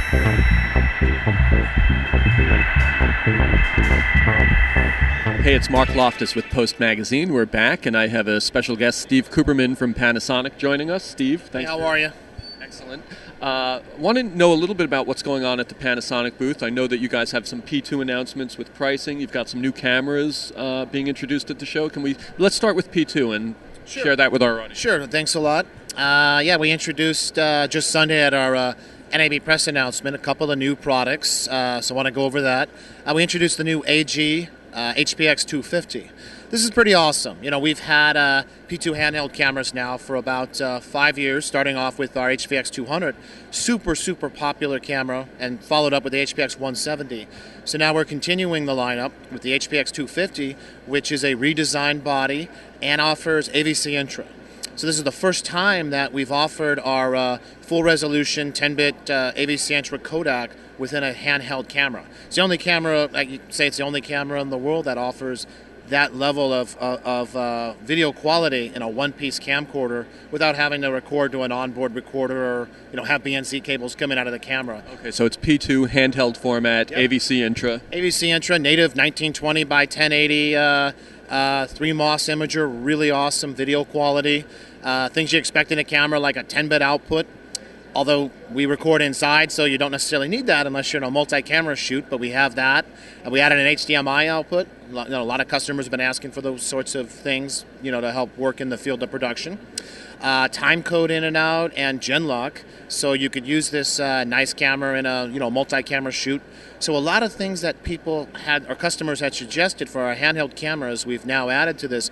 Hey, it's Mark Loftus with Post Magazine. We're back, and I have a special guest, Steve Cooperman from Panasonic, joining us. Steve, thanks. How are you? Excellent. Want to know a little bit about what's going on at the Panasonic booth. I know that you guys have some P2 announcements with pricing. You've got some new cameras being introduced at the show. Let's start with P2 and share that with our audience. Sure. Thanks a lot. We introduced just Sunday at our NAB press announcement a couple of new products. So I want to go over that. We introduced the new AG HPX 250. This is pretty awesome. You know, we've had P2 handheld cameras now for about 5 years, starting off with our HPX 200, super popular camera, and followed up with the HPX 170. So now we're continuing the lineup with the HPX 250, which is a redesigned body and offers AVC Intra. So this is the first time that we've offered our full-resolution 10-bit AVC Intra codec within a handheld camera. It's the only camera, like you say, it's the only camera in the world that offers that level of video quality in a one-piece camcorder without having to record to an onboard recorder or have BNC cables coming out of the camera. Okay, so it's P2 handheld format, yep. AVC Intra. AVC Intra, native 1920 by 1080, 3MOS imager, really awesome video quality. Things you expect in a camera like a 10-bit output. Although we record inside, so you don't necessarily need that unless you're in a multi-camera shoot, but we have that. We added an HDMI output. A lot of customers have been asking for those sorts of things, to help work in the field of production. Time code in and out, and gen lock, so you could use this nice camera in a multi-camera shoot. So a lot of things that people had, or customers had suggested for our handheld cameras, we've now added to this.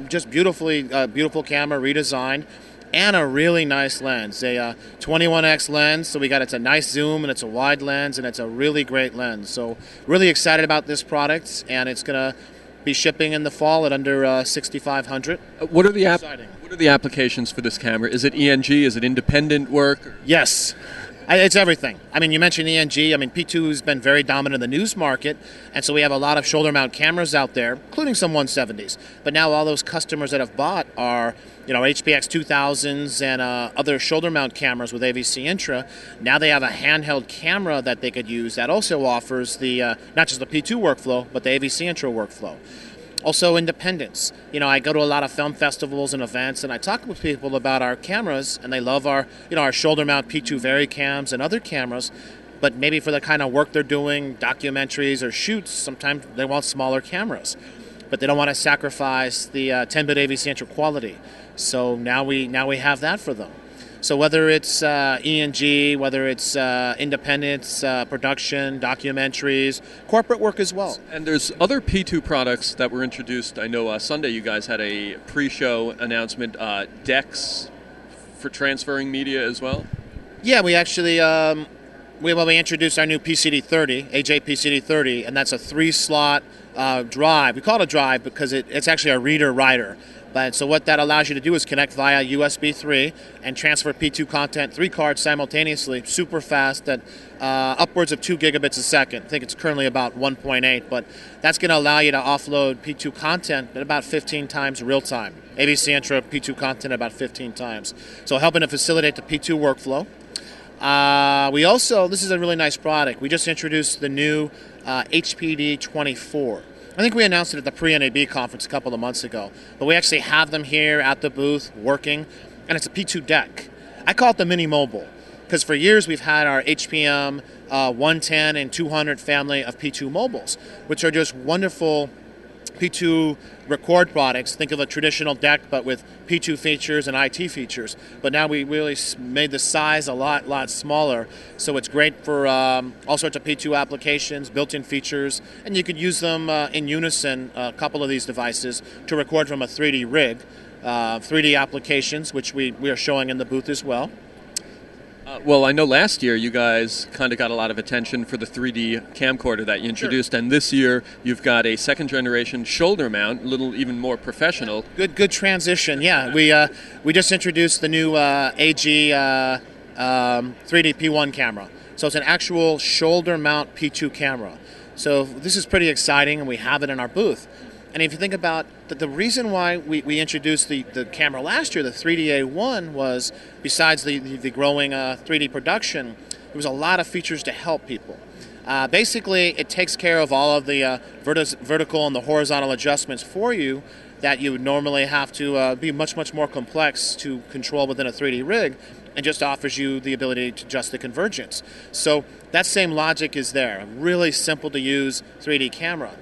Just beautiful camera, redesigned. And a really nice lens, a 21x lens. So it's a nice zoom and it's a wide lens and it's a really great lens. So really excited about this product, and it's going to be shipping in the fall at under $6,500. What are the applications for this camera? Is it ENG? Is it independent work? Yes. It's everything. I mean, you mentioned ENG. I mean, P2 has been very dominant in the news market, and so we have a lot of shoulder mount cameras out there, including some 170s. But now all those customers that have bought are, HPX 2000s and other shoulder mount cameras with AVC Intra. Now they have a handheld camera that they could use that also offers the not just the P2 workflow, but the AVC Intra workflow. Also, independence. I go to a lot of film festivals and events, and I talk with people about our cameras, and they love our shoulder mount P2 VariCams and other cameras. But maybe for the kind of work they're doing, documentaries or shoots, sometimes they want smaller cameras, but they don't want to sacrifice the 10-bit AVC Intra quality. So now we have that for them. So whether it's ENG, whether it's independence, production, documentaries, corporate work as well. And there's other P2 products that were introduced. I know Sunday you guys had a pre-show announcement, decks for transferring media as well. Yeah, we actually we introduced our new PCD30, AJ PCD30, and that's a 3-slot drive. We call it a drive because it's actually a reader-writer. But so what that allows you to do is connect via USB 3 and transfer P2 content 3 cards simultaneously, super fast at upwards of 2 gigabits a second. I think it's currently about 1.8, but that's going to allow you to offload P2 content at about 15 times real time. AVC Intra P2 content about 15 times. So helping to facilitate the P2 workflow. This is a really nice product. We just introduced the new HPD 24. I think we announced it at the pre-NAB conference a couple of months ago, but we actually have them here at the booth working, and it's a P2 deck. I call it the mini mobile because for years we've had our HPM 110 and 200 family of P2 mobiles, which are just wonderful P2 record products. Think of a traditional deck, but with P2 features and IT features. But now we really made the size a lot smaller, so it's great for all sorts of P2 applications, built-in features, and you could use them in unison, a couple of these devices, to record from a 3D rig, 3D applications, which we are showing in the booth as well. Well, I know last year you guys kind of got a lot of attention for the 3D camcorder that you introduced, sure. And this year you've got a second-generation shoulder mount, a little even more professional. Good transition. Yeah, we just introduced the new AG 3D P1 camera. So it's an actual shoulder mount P2 camera. So this is pretty exciting, and we have it in our booth. And if you think about the reason why we introduced the camera last year, the 3D-A1, was besides the growing 3D production, there was a lot of features to help people. Basically, it takes care of all of the vertical and the horizontal adjustments for you that you would normally have to be much more complex to control within a 3D rig, and just offers you the ability to adjust the convergence. So that same logic is there. Really simple to use 3D camera.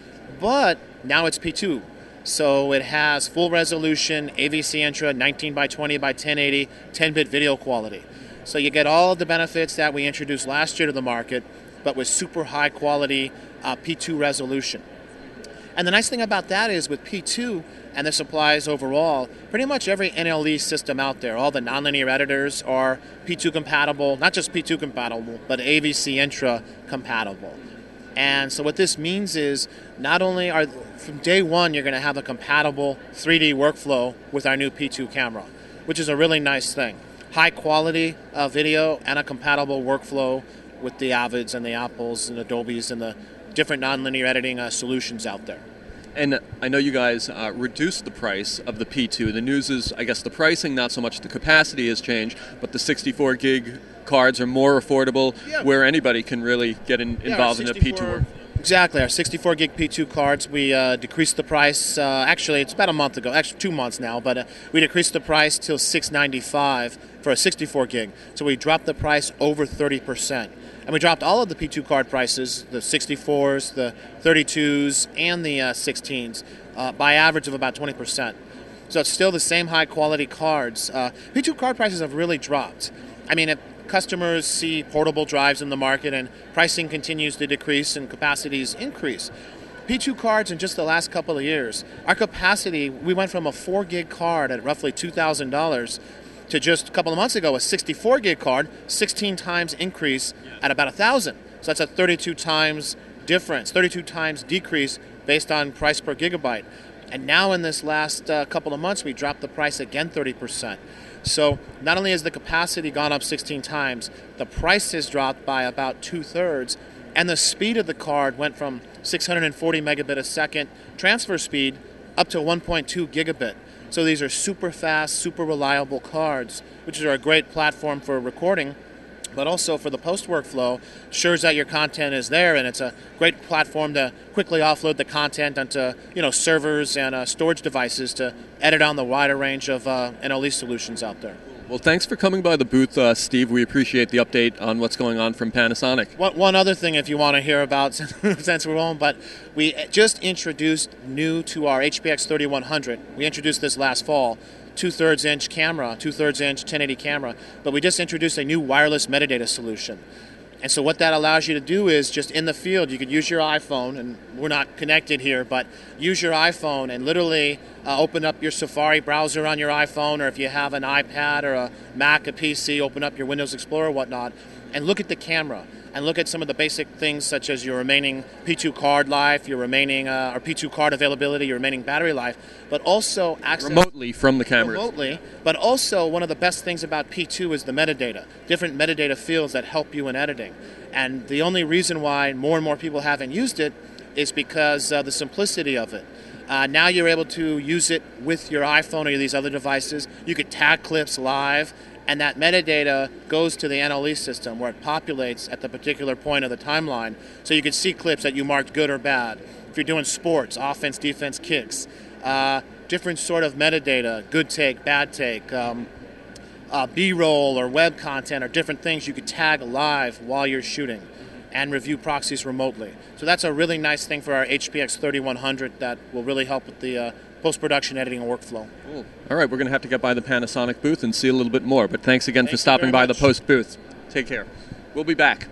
But now it's P2. So it has full resolution, AVC Intra, 19 by 20 by 1080, 10-bit video quality. So you get all of the benefits that we introduced last year to the market, but with super high quality P2 resolution. And the nice thing about that is with P2, and this applies overall, pretty much every NLE system out there, all the nonlinear editors are P2 compatible, not just P2 compatible, but AVC Intra compatible. And so what this means is not only are, from day one, you're going to have a compatible 3D workflow with our new P2 camera, which is a really nice thing. High quality video and a compatible workflow with the Avids and the Apples and Adobes and the different nonlinear editing solutions out there. And I know you guys reduced the price of the P2. The news is, I guess, the pricing, not so much the capacity has changed, but the 64 gig cards are more affordable, where anybody can really get involved in a P2 work. Exactly. Our 64 gig P2 cards, we decreased the price. Actually, it's about a month ago, actually 2 months now, but we decreased the price till $695 for a 64 gig. So we dropped the price over 30%. And we dropped all of the P2 card prices, the 64s, the 32s, and the 16s, by average of about 20%. So it's still the same high quality cards. P2 card prices have really dropped. I mean, if customers see portable drives in the market and pricing continues to decrease and capacities increase, P2 cards in just the last couple of years, our capacity, we went from a 4 gig card at roughly $2,000 to just a couple of months ago, a 64 gig card, 16 times increase at about $1,000. So that's a 32 times difference, 32 times decrease based on price per gigabyte. And now in this last couple of months, we dropped the price again 30%. So not only has the capacity gone up 16 times, the price has dropped by about 2/3, and the speed of the card went from 640 megabit a second transfer speed up to 1.2 gigabit. So these are super fast, super reliable cards, which are a great platform for recording, but also for the post workflow, ensures that your content is there, and it's a great platform to quickly offload the content onto servers and storage devices to edit on the wider range of NLE solutions out there. Well, thanks for coming by the booth, Steve. We appreciate the update on what's going on from Panasonic. One other thing, if you want to hear about, since we're on, but we just introduced new to our HPX 3100. We introduced this last fall. 2/3 inch camera, 2/3 inch 1080 camera, but we just introduced a new wireless metadata solution. And so what that allows you to do is just in the field, you could use your iPhone, and we're not connected here, but use your iPhone and literally open up your Safari browser on your iPhone, or if you have an iPad or a Mac, a PC, open up your Windows Explorer or whatnot, and look at the camera. And look at some of the basic things such as your remaining P2 card life, your remaining or P2 card availability, your remaining battery life, but also access remotely from the camera. Remotely, but also one of the best things about P2 is the metadata, different metadata fields that help you in editing. And the only reason why more and more people haven't used it is because the simplicity of it. Now you're able to use it with your iPhone or these other devices. You could tag clips live, and that metadata goes to the NLE system where it populates at the particular point of the timeline. So you can see clips that you marked good or bad. If you're doing sports, offense, defense, kicks, different sort of metadata, good take, bad take, B-roll or web content or different things you could tag live while you're shooting and review proxies remotely. So that's a really nice thing for our HPX 3100 that will really help with the post-production editing and workflow. Cool. All right, we're going to have to get by the Panasonic booth and see a little bit more, but thanks again for stopping by the Post booth. Take care. We'll be back.